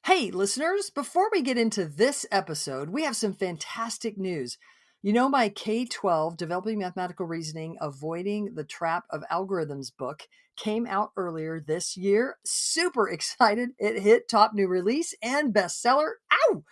Hey, listeners, before we get into this episode, we have some fantastic news. You know, my K-12 Developing Mathematical Reasoning, Avoiding the Trap of Algorithms book came out earlier this year. Super excited. It hit top new release and bestseller. Ow!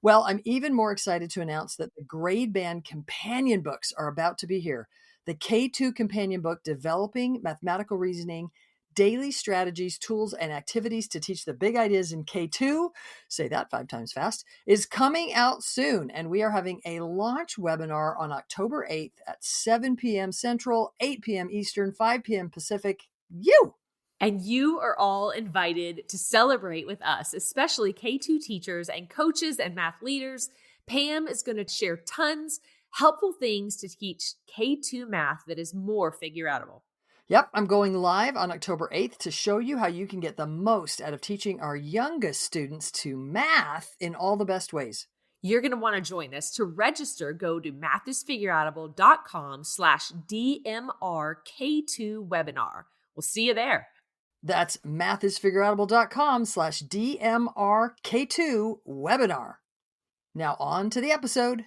Well, I'm even more excited to announce that the grade band companion books are about to be here. The K2 companion book, Developing Mathematical Reasoning, Daily Strategies, Tools, and Activities to Teach the Big Ideas in K2, say that 5 times fast, is coming out soon. And we are having a launch webinar on October 8th at 7 p.m. Central, 8 p.m. Eastern, 5 p.m. Pacific. And you are all invited to celebrate with us, especially K2 teachers and coaches and math leaders. Pam is going to share tons helpful things to teach K2 math that is more figure-outable. Yep, I'm going live on October 8th to show you how you can get the most out of teaching our youngest students to math in all the best ways. You're going to want to join us. To register, go to mathisfigureoutable.com/DMRK2 webinar. We'll see you there. That's mathisfigureoutable.com/DMRK2 webinar. Now on to the episode.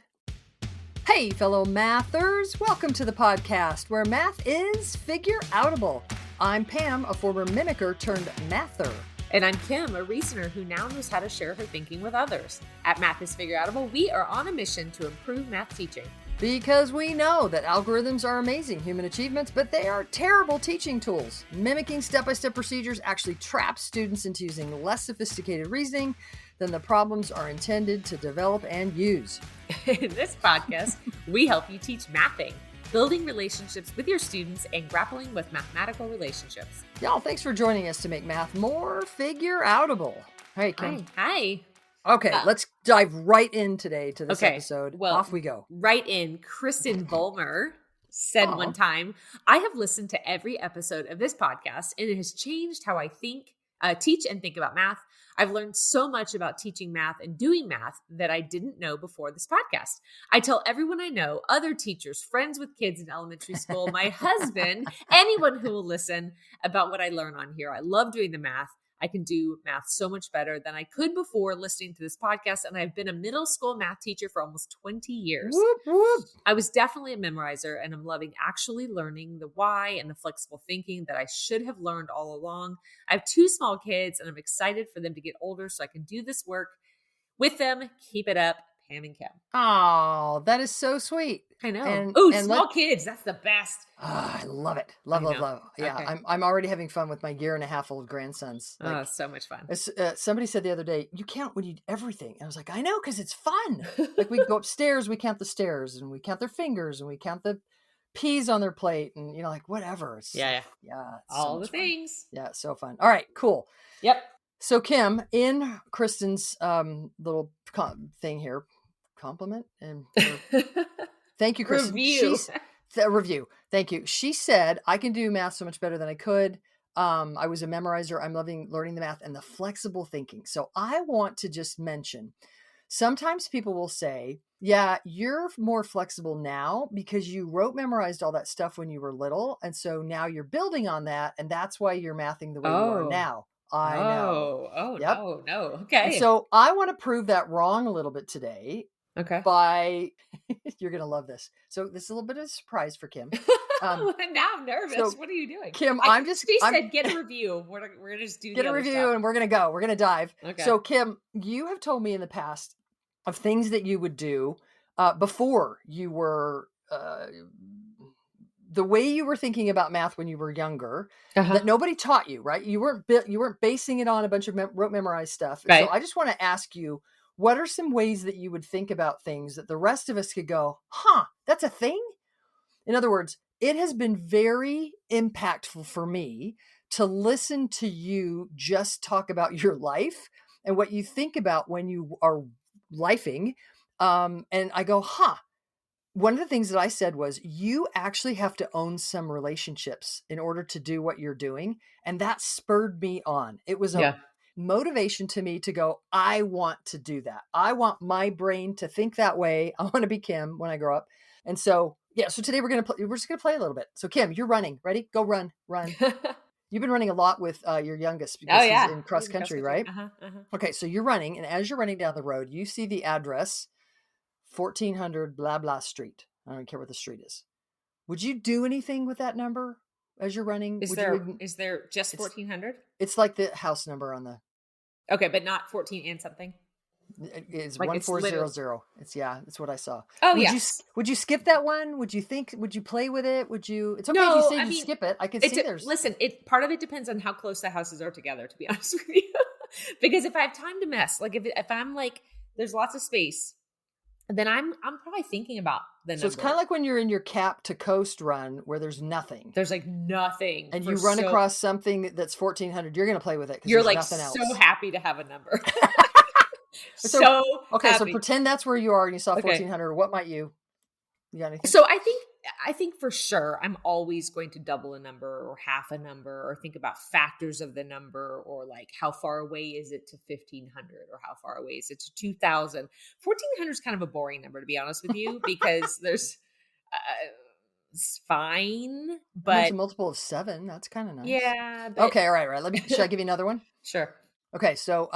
Hey, fellow mathers, welcome to the podcast where math is figure-outable. I'm Pam, a former mimicker turned mather. And I'm Kim, a reasoner who now knows how to share her thinking with others. At Math is Figure-Outable, we are on a mission to improve math teaching. Because we know that algorithms are amazing human achievements, but they are terrible teaching tools. Mimicking step-by-step procedures actually traps students into using less sophisticated reasoning than the problems are intended to develop and use. In this podcast, we help you teach mathing, building relationships with your students, and grappling with mathematical relationships. Y'all, thanks for joining us to make math more figure-outable. Hey, Kim. Hi. Okay, let's dive right in today to this episode. Well, off we go. Right in. Kristen Vollmer said one time, I have listened to every episode of this podcast, and it has changed how I teach and think about math. I've learned so much about teaching math and doing math that I didn't know before this podcast. I tell everyone I know, other teachers, friends with kids in elementary school, my husband, anyone who will listen about what I learn on here. I love doing the math. I can do math so much better than I could before listening to this podcast. And I've been a middle school math teacher for almost 20 years. Whoop, whoop. I was definitely a memorizer, and I'm loving actually learning the why and the flexible thinking that I should have learned all along. I have 2 small kids, and I'm excited for them to get older so I can do this work with them. Keep it up, Pam and Kim. Oh, that is so sweet. I know. And small kids. That's the best. I love it. Love. Yeah, Okay. I'm already having fun with my 1.5-year-old grandsons. So much fun. Somebody said the other day, you count when you everything. And I was like, I know, because it's fun. Like we go upstairs, we count the stairs, and we count their fingers, and we count the peas on their plate, and like whatever. It's Yeah. all the things. Yeah, it's so fun. All right, cool. Yep. So Kim, in Kristen's little thing here, compliment and thank you, Kristen. Review. Review. Thank you. She said, I can do math so much better than I could. I was a memorizer. I'm loving learning the math and the flexible thinking. So I want to just mention, sometimes people will say, yeah, you're more flexible now because you memorized all that stuff when you were little. And so now you're building on that. And that's why you're mathing the way you are now. I know. Oh, yep. No. Okay. And so I want to prove that wrong a little bit today. Okay. You're going to love this. So this is a little bit of a surprise for Kim. Now I'm nervous. So, what are you doing? Kim, She said, get a review. We're going to just do get the a other review stuff. and we're going to go. We're going to dive. Okay. So Kim, you have told me in the past of things that you would do before you were, the way you were thinking about math when you were younger, that nobody taught you, right? You weren't basing it on a bunch of memorized stuff. Right. So I just want to ask you, what are some ways that you would think about things that the rest of us could go, that's a thing? In other words, it has been very impactful for me to listen to you just talk about your life and what you think about when you are lifing. And I go, one of the things that I said was, you actually have to own some relationships in order to do what you're doing. And that spurred me on. It was a motivation to me to go, I want to do that. I want my brain to think that way. I want to be Kim when I grow up. And so, so today we're just going to play a little bit. So Kim, you're running. Ready? Go run. You've been running a lot with your youngest Oh because he's yeah. in He's cross in cross country, country. right? Uh-huh. Uh-huh. Okay, so you're running, and as you're running down the road, you see the address 1400 blah blah street. I don't care what the street is. Would you do anything with that number as you're running? Is Would you there even? is there just It's 1400? it's like the house number on the. Okay, but not 14 and something. It's Like it's literally. 1400. That's what I saw. Oh Would you yes. would you skip that one? Would you play with it? Would you? It's okay if you No, say I you mean, skip it. I can see there's. listen, it part of it depends on how close the houses are together, to be honest with you. Because if I have time to mess, like if I'm like there's lots of space, then I'm probably thinking about the number. So it's kind of like when you're in your Cap to Coast run where there's nothing. There's like nothing. And you run across something that's 1400, you're going to play with it because there's like nothing else. So happy to have a number. so okay, happy. So pretend that's where you are and you saw 1400. What might you got anything? So I think for sure I'm always going to double a number or half a number or think about factors of the number or like how far away is it to 1500 or how far away is it to 2000. 1400 is kind of a boring number, to be honest with you, because there's it's fine, but it's a multiple of 7. That's kind of nice. Yeah. Okay. All right. Should I give you another one? Sure. Okay. So,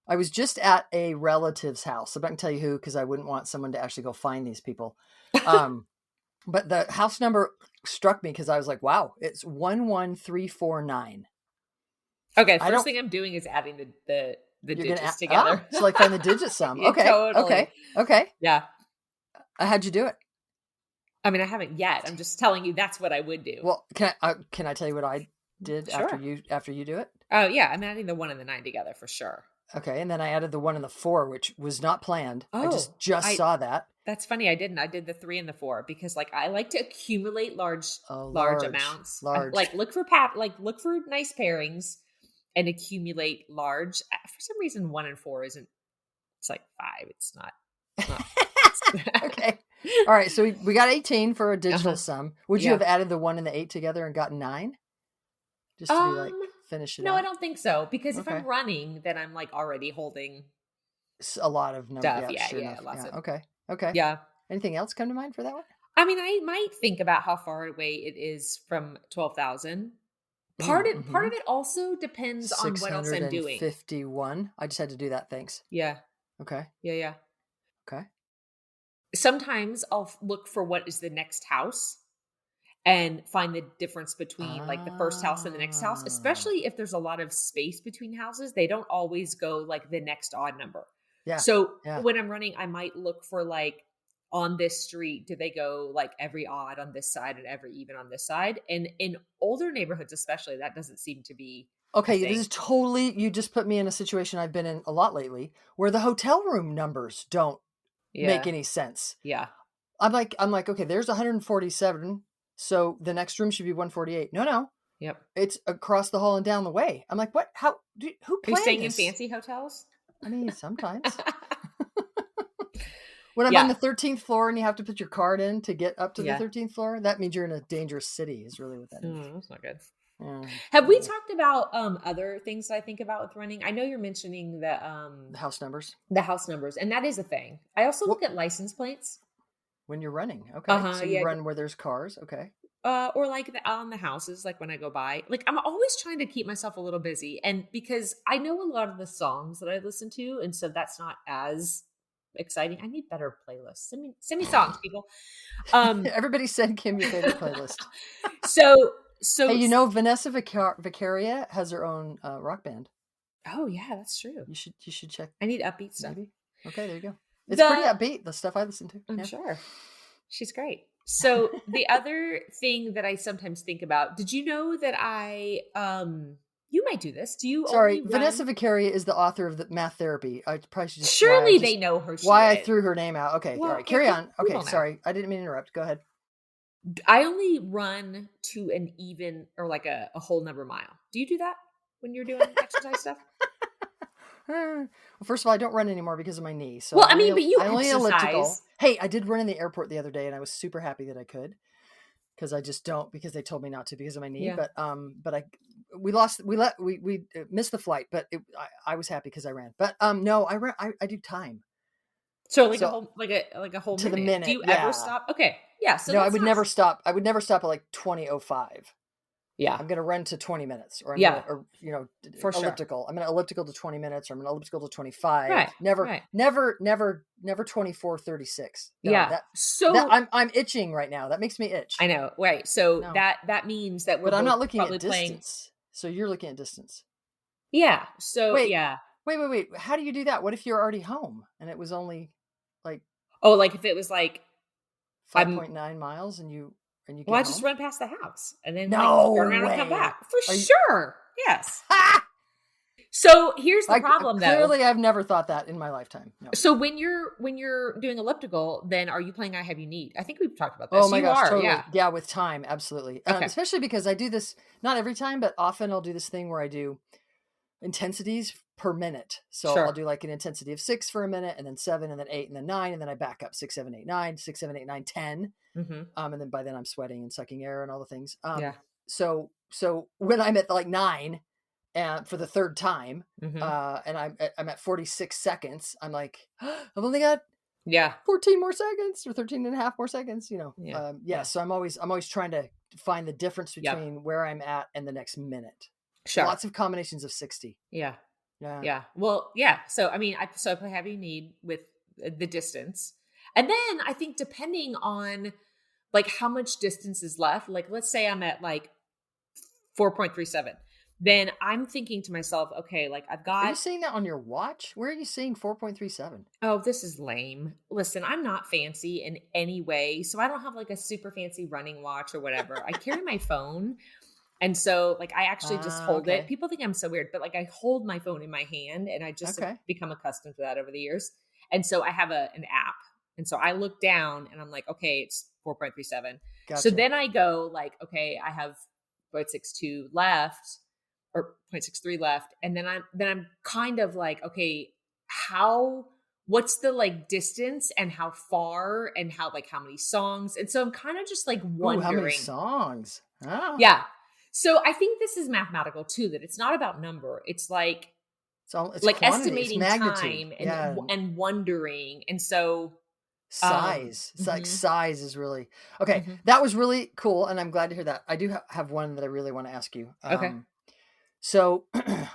I was just at a relative's house. I'm not going to tell you who, because I wouldn't want someone to actually go find these people. But the house number struck me because I was like, wow, it's 11349. Okay. First thing I'm doing is adding the digits together. So like find the digit sum. Yeah, okay. Totally. Okay. Yeah. How'd you do it? I mean, I haven't yet. I'm just telling you that's what I would do. Well, can I tell you what I did after you do it? Oh yeah, I'm adding the 1 and the 9 together for sure. Okay, and then I added the 1 and the 4, which was not planned. I just saw that. That's funny. I didn't. I did the 3 and the 4 because like I like to accumulate large amounts. Like look for nice pairings and accumulate large. For some reason, 1 and 4 isn't. It's like 5. It's not. Okay. All right. So we got 18 for a digital sum. Would you have added the 1 and the 8 together and gotten 9? Just to be like finish it. No, out? I don't think so. Because if I'm running, then I'm like already holding a lot of numbers. Yeah, lots of. Okay. Yeah. Anything else come to mind for that one? I mean, I might think about how far away it is from 12,000. Part of it also depends on what else I'm doing. 651. I just had to do that. Thanks. Yeah. Okay. Yeah. Okay. Sometimes I'll look for what is the next house and find the difference between like the first house and the next house, especially if there's a lot of space between houses. They don't always go like the next odd number. Yeah. So when I'm running, I might look for like on this street, do they go like every odd on this side and every even on this side? And in older neighborhoods, especially, that doesn't seem to be. Okay, this is totally, you just put me in a situation I've been in a lot lately where the hotel room numbers don't make any sense. Yeah. I'm like, okay, there's 147. So the next room should be 148. No. Yep. It's across the hall and down the way. I'm like, what? Who planned Are you staying this? in fancy hotels? I mean, sometimes. When I'm on the 13th floor and you have to put your card in to get up to the 13th floor, that means you're in a dangerous city is really what that is. That's not good. Yeah. Have we talked about other things that I think about with running? I know you're mentioning the house numbers. The house numbers, and that is a thing. I also look at license plates. When you're running. Okay. So you run where there's cars. Okay. Or like on the houses, like when I go by. Like I'm always trying to keep myself a little busy. And because I know a lot of the songs that I listen to, and so that's not as exciting. I need better playlists. Send me songs, people. Everybody send Kim your favorite playlist. So hey, you know Vanessa Vicaria has her own rock band. Oh yeah, that's true. You should check. I need upbeat stuff. Maybe. Okay, there you go. It's pretty upbeat, the stuff I listen to. I'm sure. She's great. So the other thing that I sometimes think about, did you know that you might do this. Do you? Sorry, Vanessa Vicaria is the author of the Math Therapy. I probably should just. Surely they know her. I threw her name out. Okay, all right, carry on. Okay, sorry, I didn't mean to interrupt. Go ahead. I only run to an even or like a whole number mile. Do you do that when you're doing exercise stuff? Well, first of all, I don't run anymore because of my knee. So but you only exercise. Elliptical. Hey, I did run in the airport the other day, and I was super happy that I could, because I just don't because they told me not to because of my knee. Yeah. But we missed the flight, but I was happy because I ran. But no, I do time. So a whole to the minute. Do you ever stop? Okay, yeah. So no, I would never stop. I would never stop at like 20:05. Yeah. I'm going to run to 20 minutes, or I'm going Yeah. to, or, For sure. elliptical. I'm going to elliptical to 20 minutes, or I'm going to elliptical to 25. Right. Never, Right. never 24, 36. No, Yeah. that So I'm itching right now. That makes me I itch. know. Right. So No, that means that we're but I'm both not looking at probably playing. distance. So you're looking at distance. Yeah. So Wait, yeah. wait. How do you do that? What if you're already home and it was only like Oh, like if it was like I'm 5.9 miles and you well, get I just home? run past the house and then like No turn around and come way. back. For Are you sure. Yes. Ha! So here's the problem though. Clearly I've never thought that in my lifetime. No. So when you're doing elliptical, then are you playing I Have You Need? I think we've talked about Oh this. my You gosh, are, totally. yeah. Yeah, with time, absolutely. Okay. Especially because I do this not every time, but often I'll do this thing where I do intensities per minute. So I'll Sure. do like an intensity of 6 for a minute, and then 7, and then 8, and then 9, and then I back up 6, 7, 8, 9, 6, 7, 8, 9, 10. Mm-hmm. And then by then I'm sweating and sucking air and all the things. Yeah. So when I'm at like 9 for the third time, Mm-hmm. and I'm at 46 seconds, I'm like, I've only got Yeah. 14 more seconds or 13 and a half more seconds, Yeah. Yeah. Yeah. So I'm always trying to find the difference Yep. between where I'm at and the next minute. Sure. Lots of combinations of 60. Yeah. Yeah. Yeah. Well, yeah. So I mean, I play Have You Need with the distance. And then I think depending on like how much distance is left, like let's say I'm at like 4.37, then I'm thinking to myself, okay, like I've Are you got, seeing that on your watch? Where are you seeing 4.37? oh, this is lame. Listen, I'm not fancy in any way. So I don't have like a super fancy running watch or whatever. I carry my phone. And so like I actually just hold it. Okay. People think I'm so weird, but like I hold my phone in my hand and I just have Okay. become accustomed to that over the years. And so I have an app. And so I look down and I'm like, okay, it's 4.37. So Gotcha. then I go like, okay, I have 0.62 left or 0.63 left. And then I'm kind of like, okay, what's the like distance and how far and how many songs? And so I'm kind of just like Ooh, how many wondering. songs? Oh. Yeah. So I think this is mathematical too, that it's not about number. It's like It's like quantity, it's estimating magnitude. time Yeah. and wondering. And so Size. It's like mhm, size is really okay. mhm. That was really cool, and I'm glad to hear that. I do have one that I really want to ask you. Okay. So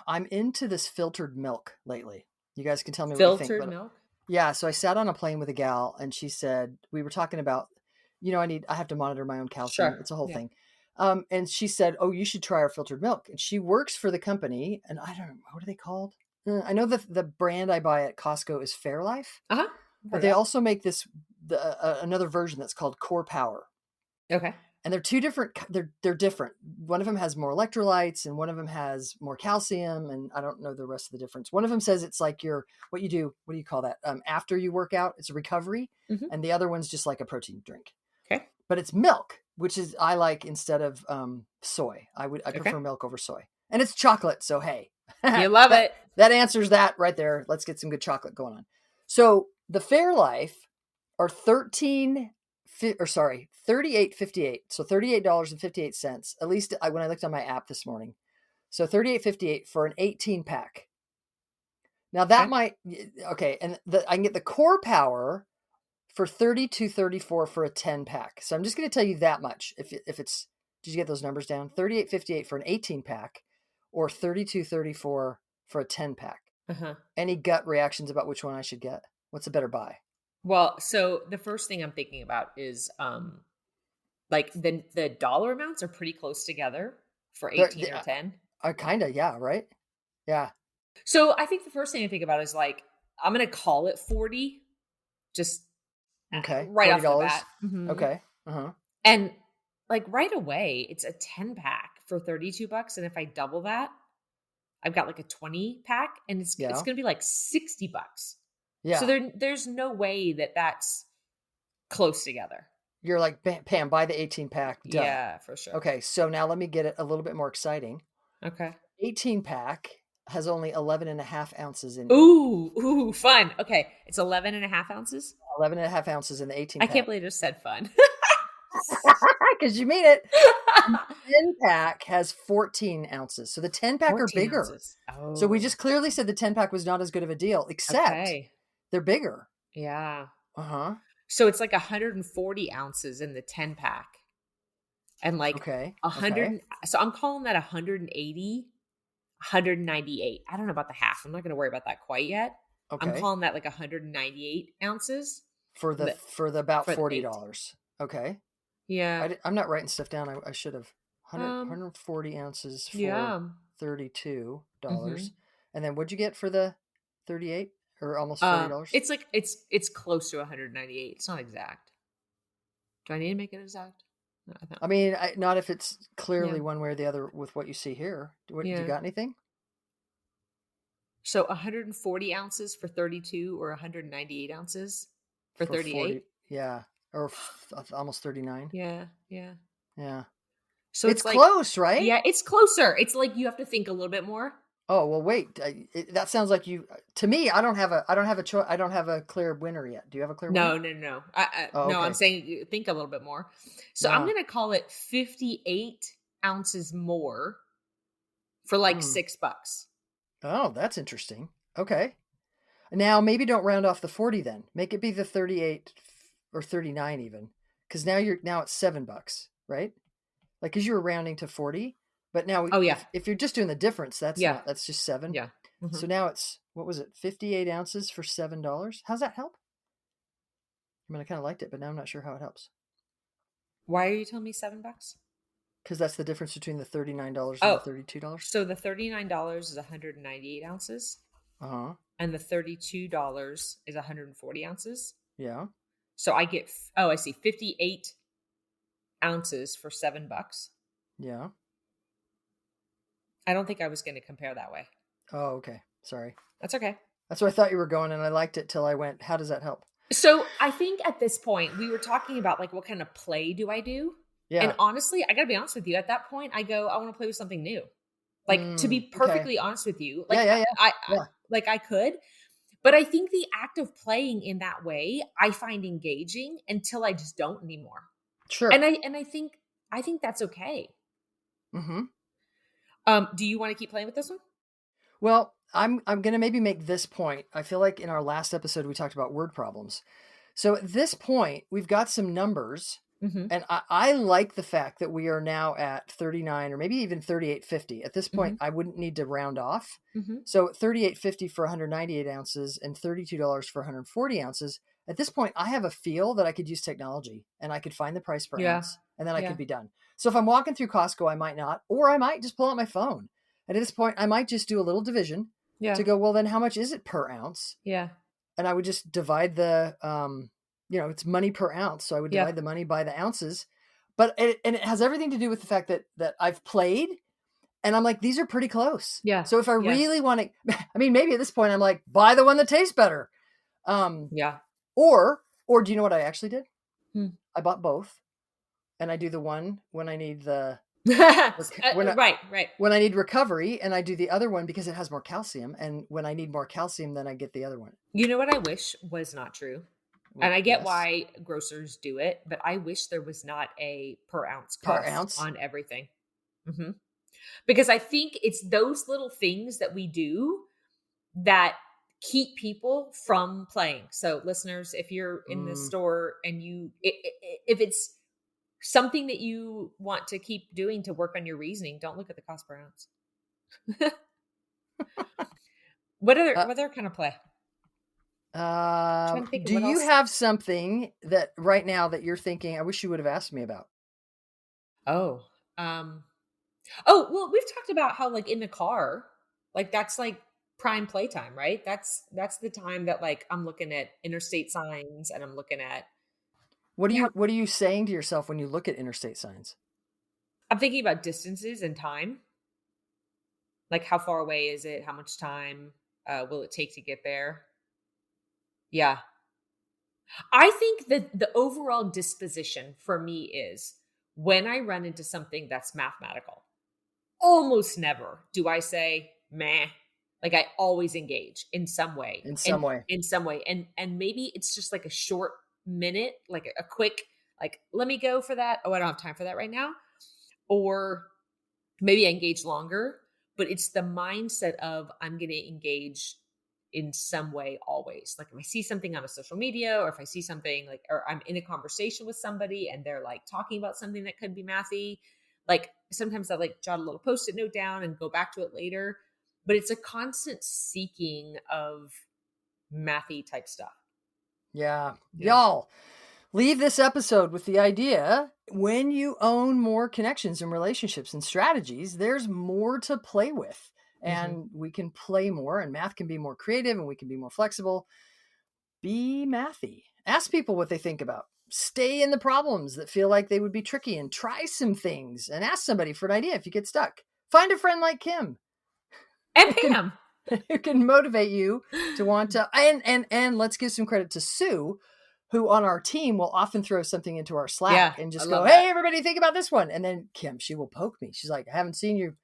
I'm into this filtered milk lately. You guys can tell me what you think, Filtered but milk. yeah. So I sat on a plane with a gal, and she said we were talking about, I have to monitor my own calcium. Sure. It's a whole Yeah. thing. And she said, "Oh, you should try our filtered milk." And she works for the company, and I don't know what are they called. I know the brand I buy at Costco is Fairlife, Uh-huh. I've but heard they that. also make another version that's called Core Power, Okay. and they're two different. They're different. One of them has more electrolytes, and one of them has more calcium, and I don't know the rest of the difference. One of them says it's like what you do. What do you call that? After you work out, it's a recovery, Hmm. and the other one's just like a protein drink. Okay. But it's milk, which is I like instead of soy. I Okay. prefer milk over soy, and it's chocolate. So hey, You love that it. that answers that right there. Let's get some good chocolate going on. So the Fairlife are 38.58. So $38.58. At least when I looked on my app this morning. So 38.58 for an 18 pack. Now that Okay. might okay, and I can get the Core Power for 32.34 for a 10 pack. So I'm just going to tell you that much. If it's did you get those numbers down? 38.58 for an 18 pack, or 32.34 for a 10 pack. Uh-huh. Any gut reactions about which one I should get? What's a better buy? Well, so the first thing I'm thinking about is like the dollar amounts are pretty close together for They're, 18 or 10. kind of, yeah, right? Yeah. So I think the first thing I think about is like I'm going to call it 40 just Okay. right off the $40. bat. Mhm. Okay. Uh-huh. And like right away, it's a 10 pack for $32. And if I double that, I've got like a 20 pack and it's Yeah. going to be like $60. So Yeah. there's no way that that's close together. You're like, Pam, buy the 18 pack. Duh. Yeah, for sure. Okay. So now let me get it a little bit more exciting. Okay. 18 pack has only 11 and a half ounces in it. Ooh, fun. Okay. It's 11 and a half ounces. 11 and a half ounces in the 18 I pack. can't believe I just said fun. Because you mean it. 10 pack has 14 ounces. So the 10 pack are 14 bigger. ounces. Oh. So we just clearly said the 10 pack was not as good of a deal, except Okay. they're bigger. Yeah. Uh-huh. So it's like 140 ounces in the 10 pack. and like Okay. a Okay. hundred. So I'm calling that 180, 198. I don't know about the half. I'm not going to worry about that quite yet. I'm Okay. calling that like 198 ounces For the about for the eight. $40. Okay. Yeah. I'm not writing stuff down. I should have Um. 140 ounces for Yeah. $32. Mm-hmm. And then what'd you get for the 38 or almost $40? It's like it's close to 198. It's not exact. Do I need to make it exact? No, I don't. I mean, not if it's Yeah. clearly one way or the other with what you see here. Do you Yeah. got anything? So 140 ounces for 32 or 198 ounces for For 40, 38? yeah, or almost 39. Yeah, yeah. Yeah. So It's it's like, close, right? yeah, it's closer. It's like you have to think a little bit more. Oh, well, wait. That sounds like you to me, I don't have a choice. I don't have a clear winner yet. Do you have a clear winner? No, no, no. Oh, No, I'm okay. saying think a little bit more. So I'm Yeah. going to call it 58 ounces more for like Hmm. $6. Oh, that's interesting. Okay. Now maybe don't round off the 40 then. Make it be the 38 or 39 even. Cuz now it's $7, right? Like cuz you were rounding to 40, but now Oh, yeah. if you're just doing the difference, Yeah. that's just 7. Yeah. So Mhm. now it's what was it? 58 ounces for $7. How's that help? I mean, I kind of liked it, but now I'm not sure how it helps. Why are you telling me $7? Cuz that's the difference between the $39 and the Oh, $32. so the $39 is 198 ounces Uh-huh. and the $32 is 140 ounces. Yeah. So I get, oh, I see, 58 ounces for $7. Yeah. I don't think I was going to compare that way. Oh, okay. Sorry. That's okay. That's where I thought you were going, and I liked it till I went, how does that help? So I think at this point, we were talking about like, what kind of play do I do? And Yeah. honestly, I got to be honest with you. At that point, I go, I want to play with something new. Like, to be Okay. perfectly honest with you, Yeah, like yeah, yeah. I Yeah. like I could, but I think the act of playing in that way, I find engaging until I just don't anymore. Sure. And I think that's okay. Mhm. Do you want to keep playing with this one? Well, I'm going to maybe make this point. I feel like in our last episode we talked about word problems. So at this point, we've got some numbers, Mhm. and I like the fact that we are now at 39 or maybe even 38.50. At this point, Mhm. I wouldn't need to round off. Mhm. So 38.50 for 198 ounces and $32 for 140 ounces. At this point, I have a feel that I could use technology and I could find the price per Yeah. ounce and then I could Yeah. be done. So if I'm walking through Costco, I might not, or I might just pull out my phone. And at this point, I might just do a little division to Yeah. go, well, then how much is it per ounce? Yeah. And I would just divide the, it's money per ounce. So I would Yeah. divide the money by the ounces. But it has everything to do with the fact that I've played and I'm like, these are pretty close. Yeah. So if I Yeah. really want to, I mean, maybe at this point I'm like, buy the one that tastes better. Um, Yeah. or do you know what I actually did? Hmm. I bought both, and I do the one when I need the Right, right. when I need recovery, and I do the other one because it has more calcium. And when I need more calcium, then I get the other one. You know what I wish was not true? And I get Yes, why grocers do it, but I wish there was not a per ounce per cost ounce. on everything. Mhm. Because I think it's those little things that we do that keep people from playing. So, listeners, if you're in the Mm, store and if it's something that you want to keep doing to work on your reasoning, don't look at the cost per ounce. uh, What other kind of play? Trying to think of do what you else. have something that right now that you're thinking? I wish you would have asked me about. Oh, um, oh, well, we've talked about how like in the car, like that's like prime playtime, right? That's the time that like I'm looking at interstate signs and I'm looking at yeah, What are you saying to yourself when you look at interstate signs? I'm thinking about distances and time. Like how far away is it? How much time will it take to get there? Yeah. I think that the overall disposition for me is when I run into something that's mathematical, almost never do I say, meh. Like I always engage in some way. In And some way. in some way. And maybe it's just like a short minute, like a quick, like, let me go for that. Oh, I don't have time for that right now. Or maybe I engage longer, but it's the mindset of I'm gonna engage in some way always. Like if I see something on a social media, or if I see something like, or I'm in a conversation with somebody and they're like talking about something that could be mathy, like sometimes I like jot a little post-it note down and go back to it later. But it's a constant seeking of mathy type stuff. Yeah. Yeah. Y'all, leave this episode with the idea, when you own more connections and relationships and strategies, there's more to play with. And we can play more, and math can be more creative, and we can be more flexible. Be mathy. Ask people what they think about. Stay in the problems that feel like they would be tricky, and try some things, and ask somebody for an idea if you get stuck. Find a friend like Kim And who can, Pam. who can motivate you to want to. And let's give some credit to Sue, who on our team will often throw something into our Slack Yeah, and I just love go, that. "Hey, everybody, think about this one." And then Kim, she will poke me. She's like, "I haven't seen you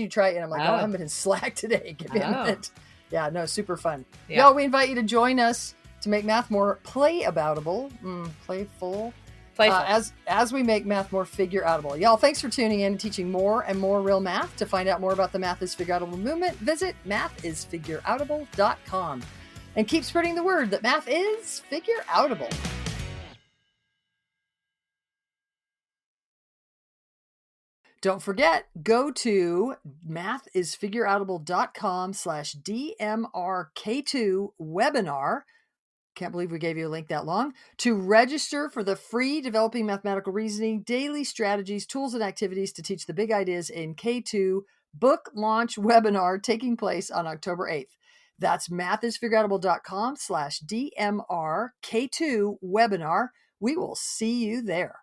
try it." And I'm like, "Oh, I haven't been in Slack today. Get me a minute." Yeah, no, super fun. Yeah. Y'all, we invite you to join us to make math more play-aboutable, playful. As we make math more figure-outable. Y'all, thanks for tuning in and teaching more and more real math. To find out more about the Math is Figure-Outable movement, visit mathisfigureoutable.com. And keep spreading the word that math is figure-outable. Don't forget, go to mathisfigureoutable.com/DMRK2 webinar. Can't believe we gave you a link that long, to register for the free Developing Mathematical Reasoning Daily Strategies, Tools, and Activities to Teach the Big Ideas in K2 book launch webinar taking place on October 8th. That's mathisfigureoutable.com/DMRK2 webinar. We will see you there.